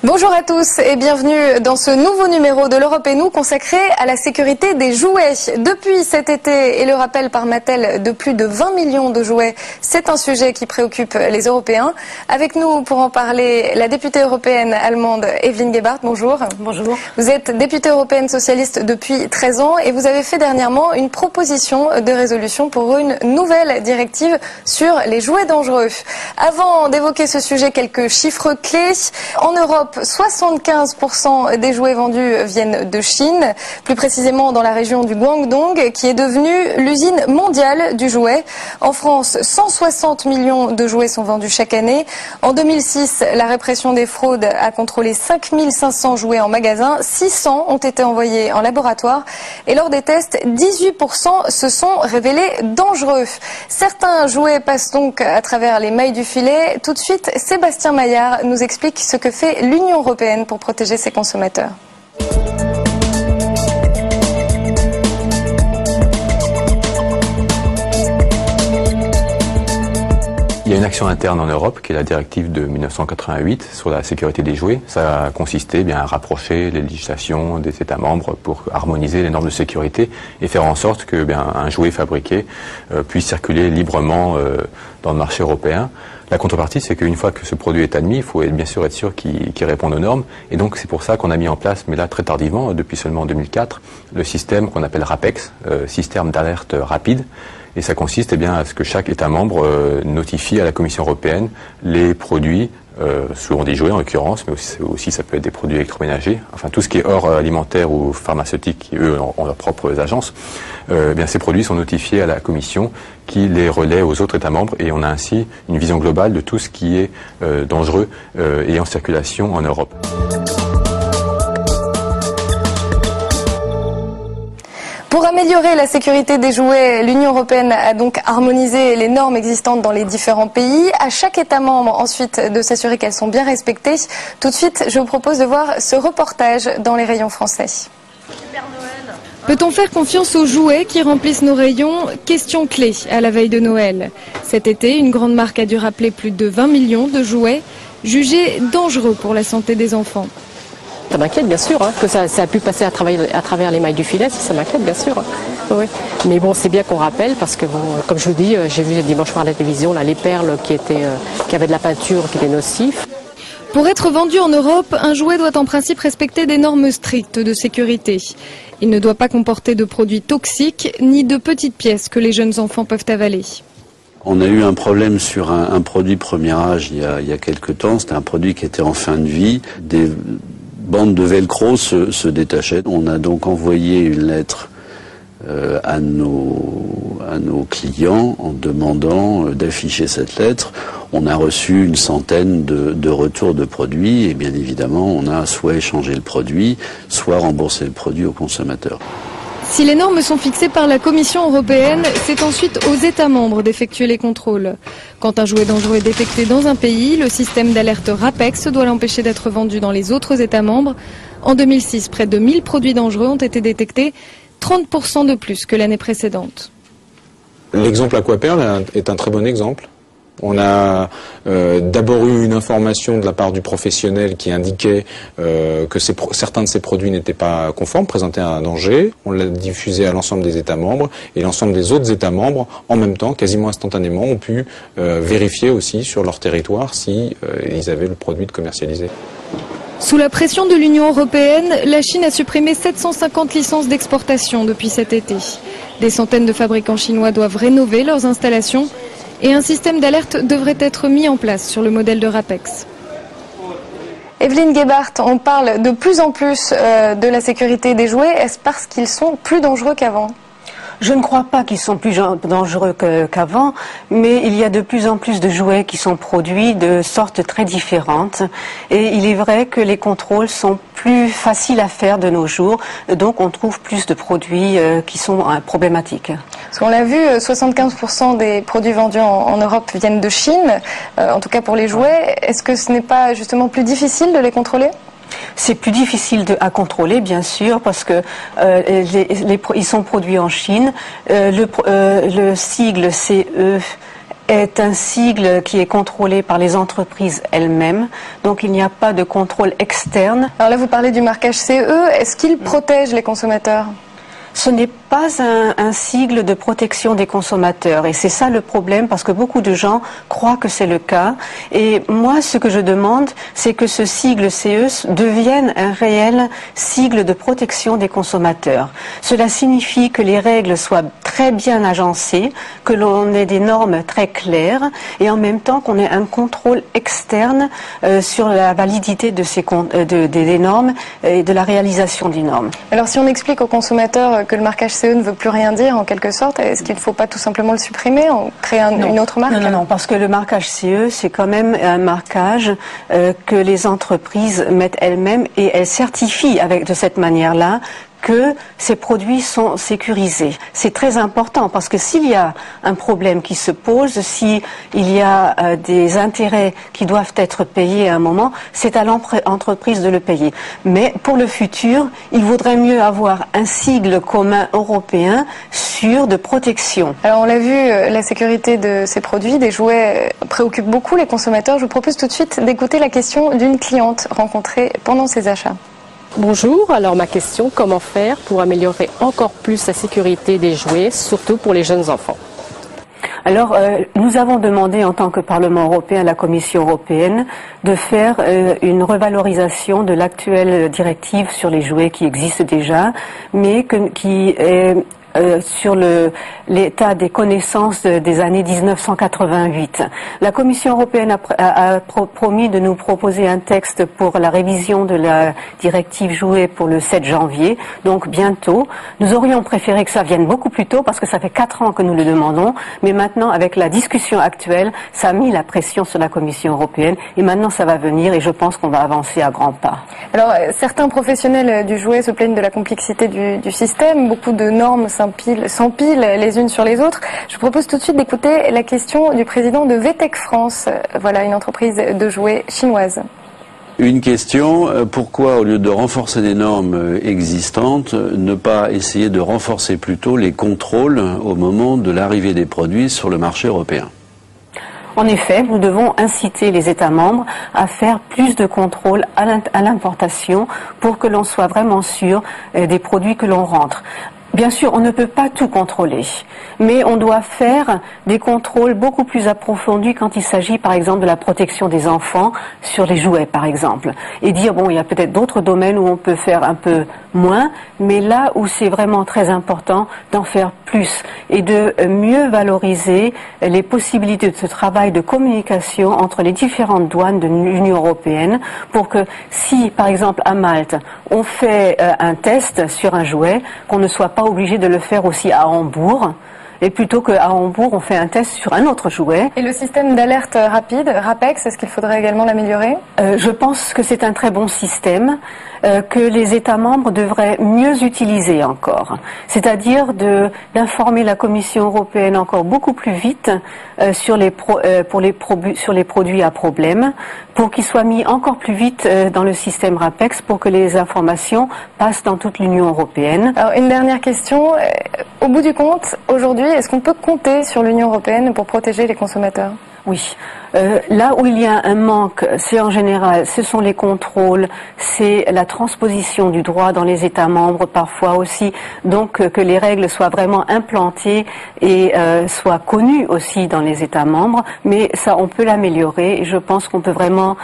Bonjour à tous et bienvenue dans ce nouveau numéro de l'Europe et nous consacré à la sécurité des jouets. Depuis cet été et le rappel par Mattel de plus de 20 millions de jouets, c'est un sujet qui préoccupe les Européens. Avec nous pour en parler, la députée européenne allemande Evelyne Gebhardt, bonjour. Bonjour. Vous êtes députée européenne socialiste depuis 13 ans et vous avez fait dernièrement une proposition de résolution pour une nouvelle directive sur les jouets dangereux. Avant d'évoquer ce sujet, quelques chiffres clés. En Europe, 75% des jouets vendus viennent de Chine, plus précisément dans la région du Guangdong, qui est devenue l'usine mondiale du jouet. En France, 160 millions de jouets sont vendus chaque année. En 2006, la répression des fraudes a contrôlé 5500 jouets en magasin, 600 ont été envoyés en laboratoire et lors des tests, 18% se sont révélés dangereux. Certains jouets passent donc à travers les mailles du filet. Tout de suite, Sébastien Maillard nous explique ce que fait l'Union européenne pour protéger ses consommateurs. Il y a une action interne en Europe qui est la directive de 1988 sur la sécurité des jouets. Ça a consisté à rapprocher les législations des États membres pour harmoniser les normes de sécurité et faire en sorte que un jouet fabriqué puisse circuler librement dans le marché européen. La contrepartie, c'est qu'une fois que ce produit est admis, il faut bien sûr être sûr qu'il réponde aux normes. Et donc c'est pour ça qu'on a mis en place, mais là très tardivement, depuis seulement 2004, le système qu'on appelle RAPEX, système d'alerte rapide. Et ça consiste à ce que chaque État membre notifie à la Commission européenne les produits, souvent des jouets en l'occurrence, mais aussi ça peut être des produits électroménagers, enfin tout ce qui est hors alimentaire ou pharmaceutique, qui eux ont leurs propres agences. Ces produits sont notifiés à la Commission qui les relaie aux autres États membres et on a ainsi une vision globale de tout ce qui est dangereux et en circulation en Europe. Pour améliorer la sécurité des jouets, l'Union européenne a donc harmonisé les normes existantes dans les différents pays. À chaque État membre, ensuite, de s'assurer qu'elles sont bien respectées. Tout de suite, je vous propose de voir ce reportage dans les rayons français. Peut-on faire confiance aux jouets qui remplissent nos rayons? Question clé à la veille de Noël. Cet été, une grande marque a dû rappeler plus de 20 millions de jouets jugés dangereux pour la santé des enfants. Ça m'inquiète bien sûr, que ça a pu passer à travers les mailles du filet, ça m'inquiète bien sûr. Oui. Mais bon, c'est bien qu'on rappelle parce que, comme je vous dis, j'ai vu dimanche soir à la télévision les perles qui avaient de la peinture qui était nocif. Pour être vendu en Europe, un jouet doit en principe respecter des normes strictes de sécurité. Il ne doit pas comporter de produits toxiques ni de petites pièces que les jeunes enfants peuvent avaler. On a eu un problème sur un produit premier âge il y a quelques temps. C'était un produit qui était en fin de vie. Des bandes de velcro se détachaient. On a donc envoyé une lettre à nos clients en demandant d'afficher cette lettre. On a reçu une centaine de retours de produits et bien évidemment on a soit échangé le produit, soit remboursé le produit au consommateur. Si les normes sont fixées par la Commission européenne, c'est ensuite aux États membres d'effectuer les contrôles. Quand un jouet dangereux est détecté dans un pays, le système d'alerte RAPEX doit l'empêcher d'être vendu dans les autres États membres. En 2006, près de 1000 produits dangereux ont été détectés, 30% de plus que l'année précédente. L'exemple Aquaperle est un très bon exemple. On a d'abord eu une information de la part du professionnel qui indiquait que certains de ces produits n'étaient pas conformes, présentaient un danger. On l'a diffusé à l'ensemble des États membres et l'ensemble des autres États membres, en même temps, quasiment instantanément, ont pu vérifier aussi sur leur territoire si ils avaient le produit de commercialisé. Sous la pression de l'Union européenne, la Chine a supprimé 750 licences d'exportation depuis cet été. Des centaines de fabricants chinois doivent rénover leurs installations et un système d'alerte devrait être mis en place sur le modèle de RAPEX. Evelyne Gebhardt, on parle de plus en plus de la sécurité des jouets. Est-ce parce qu'ils sont plus dangereux qu'avant ? Je ne crois pas qu'ils sont plus dangereux qu'avant, mais il y a de plus en plus de jouets qui sont produits de sortes très différentes. Et il est vrai que les contrôles sont plus faciles à faire de nos jours, donc on trouve plus de produits qui sont problématiques. Parce qu'on l'a vu, 75% des produits vendus en Europe viennent de Chine, en tout cas pour les jouets. Est-ce que ce n'est pas justement plus difficile de les contrôler ? C'est plus difficile à contrôler, bien sûr, parce que ils sont produits en Chine. Le sigle CE est un sigle qui est contrôlé par les entreprises elles-mêmes, donc il n'y a pas de contrôle externe. Alors là, vous parlez du marquage CE, est-ce qu'il protège les consommateurs ? Ce n'est pas un sigle de protection des consommateurs et c'est ça le problème parce que beaucoup de gens croient que c'est le cas et moi ce que je demande c'est que ce sigle CE devienne un réel sigle de protection des consommateurs. Cela signifie que les règles soient très bien agencées, que l'on ait des normes très claires et en même temps qu'on ait un contrôle externe sur la validité de des normes et de la réalisation des normes. Alors si on explique aux consommateurs que le marquage CE ne veut plus rien dire en quelque sorte, est-ce qu'il ne faut pas tout simplement le supprimer, créer une autre marque? Non, parce que le marquage CE, c'est quand même un marquage que les entreprises mettent elles-mêmes et elles certifient de cette manière-là que ces produits sont sécurisés. C'est très important parce que s'il y a un problème qui se pose, s'il y a des intérêts qui doivent être payés à un moment, c'est à l'entreprise de le payer. Mais pour le futur, il vaudrait mieux avoir un sigle commun européen sûr de protection. Alors on l'a vu, la sécurité de ces produits, des jouets, préoccupe beaucoup les consommateurs. Je vous propose tout de suite d'écouter la question d'une cliente rencontrée pendant ses achats. Bonjour, alors ma question, comment faire pour améliorer encore plus la sécurité des jouets, surtout pour les jeunes enfants? Alors, nous avons demandé en tant que Parlement européen à la Commission européenne de faire une revalorisation de l'actuelle directive sur les jouets qui existe déjà, mais qui est sur l'état des connaissances des années 1988. La Commission européenne a promis de nous proposer un texte pour la révision de la directive jouets pour le 7 janvier, donc bientôt. Nous aurions préféré que ça vienne beaucoup plus tôt parce que ça fait 4 ans que nous le demandons, mais maintenant avec la discussion actuelle, ça a mis la pression sur la Commission européenne et maintenant ça va venir et je pense qu'on va avancer à grands pas. Alors certains professionnels du jouet se plaignent de la complexité du système, beaucoup de normes s'empilent les unes sur les autres. Je vous propose tout de suite d'écouter la question du président de VTech France, voilà une entreprise de jouets chinoise. Une question, pourquoi au lieu de renforcer des normes existantes, ne pas essayer de renforcer plutôt les contrôles au moment de l'arrivée des produits sur le marché européen ? En effet, nous devons inciter les États membres à faire plus de contrôles à l'importation pour que l'on soit vraiment sûr des produits que l'on rentre. Bien sûr, on ne peut pas tout contrôler, mais on doit faire des contrôles beaucoup plus approfondis quand il s'agit, par exemple, de la protection des enfants sur les jouets, par exemple. Et dire, bon, il y a peut-être d'autres domaines où on peut faire un peu moins, mais là où c'est vraiment très important d'en faire plus et de mieux valoriser les possibilités de ce travail de communication entre les différentes douanes de l'Union européenne pour que si, par exemple, à Malte, on fait un test sur un jouet, qu'on ne soit pas obligé de le faire aussi à Hambourg, et plutôt qu'à Hambourg, on fait un test sur un autre jouet. Et le système d'alerte rapide, RAPEX, est-ce qu'il faudrait également l'améliorer ? Je pense que c'est un très bon système que les États membres devraient mieux utiliser encore. C'est-à-dire d'informer la Commission européenne encore beaucoup plus vite sur les produits à problème, pour qu'ils soient mis encore plus vite dans le système RAPEX, pour que les informations passent dans toute l'Union européenne. Alors une dernière question, au bout du compte, aujourd'hui, est-ce qu'on peut compter sur l'Union européenne pour protéger les consommateurs ? Oui. Là où il y a un manque, c'est en général, ce sont les contrôles, c'est la transposition du droit dans les États membres parfois aussi, donc que les règles soient vraiment implantées et soient connues aussi dans les États membres, mais ça on peut l'améliorer et je pense qu'on peut vraiment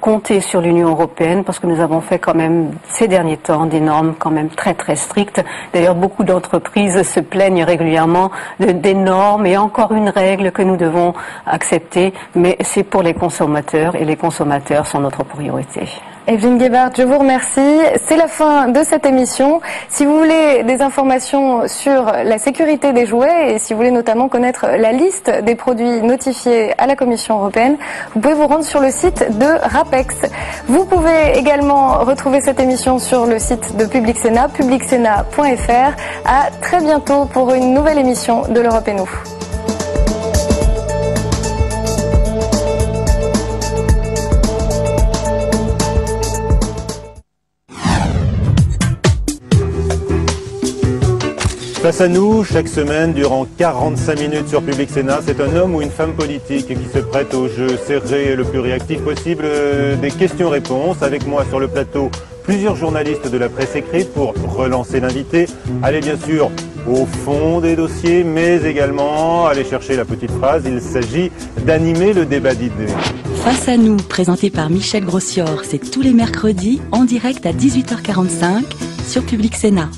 compter sur l'Union européenne parce que nous avons fait quand même ces derniers temps des normes quand même très très strictes. D'ailleurs beaucoup d'entreprises se plaignent régulièrement des normes et encore une règle que nous devons accepter, mais c'est pour les consommateurs et les consommateurs sont notre priorité. Evelyne Gebhardt, je vous remercie. C'est la fin de cette émission. Si vous voulez des informations sur la sécurité des jouets et si vous voulez notamment connaître la liste des produits notifiés à la Commission européenne, vous pouvez vous rendre sur le site de RAPEX. Vous pouvez également retrouver cette émission sur le site de Public Sénat, publicsénat.fr. À très bientôt pour une nouvelle émission de l'Europe et nous. Face à nous, chaque semaine, durant 45 minutes sur Public Sénat, c'est un homme ou une femme politique qui se prête au jeu serré et le plus réactif possible des questions-réponses. Avec moi sur le plateau, plusieurs journalistes de la presse écrite pour relancer l'invité, aller bien sûr au fond des dossiers, mais également aller chercher la petite phrase. Il s'agit d'animer le débat d'idées. Face à nous, présenté par Michel Grossior, c'est tous les mercredis en direct à 18h45 sur Public Sénat.